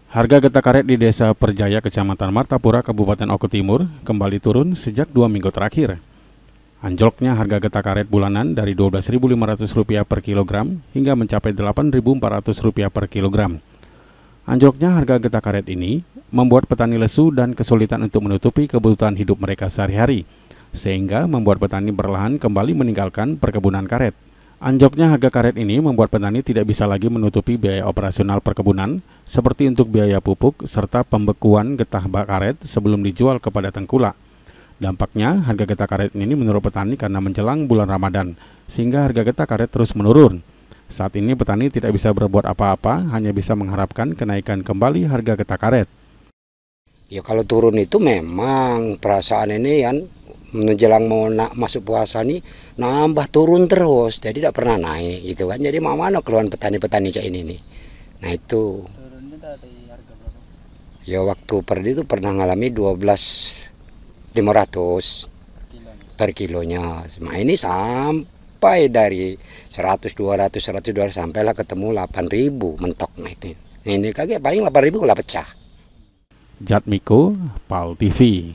Harga getah karet di Desa Perjaya, Kecamatan Martapura, Kabupaten Oku Timur, kembali turun sejak 2 minggu terakhir. Anjloknya harga getah karet bulanan dari Rp12.500 per kilogram hingga mencapai Rp8.400 per kilogram. Anjloknya harga getah karet ini membuat petani lesu dan kesulitan untuk menutupi kebutuhan hidup mereka sehari-hari, sehingga membuat petani perlahan kembali meninggalkan perkebunan karet. Anjloknya harga karet ini membuat petani tidak bisa lagi menutupi biaya operasional perkebunan, seperti untuk biaya pupuk serta pembekuan getah karet sebelum dijual kepada tengkulak. Dampaknya, harga getah karet ini menurut petani karena menjelang bulan Ramadan, sehingga harga getah karet terus menurun. Saat ini petani tidak bisa berbuat apa-apa, hanya bisa mengharapkan kenaikan kembali harga getah karet. Ya kalau turun itu memang perasaan ini kan menjelang mau masuk puasa nih nambah turun terus, jadi tidak pernah naik gitu kan. Jadi mana keluhan petani-petani cak ini nih. Nah itu turunnya dari harga berapa? Ya waktu perdi itu pernah ngalami 12.500 per kilonya. Nah ini sampai dari 100, 200, 100, 200 sampailah ketemu 8.000 mentok. Nah itu. Ini kaget paling 8.000 lah pecah. Jatmiko, PAL TV.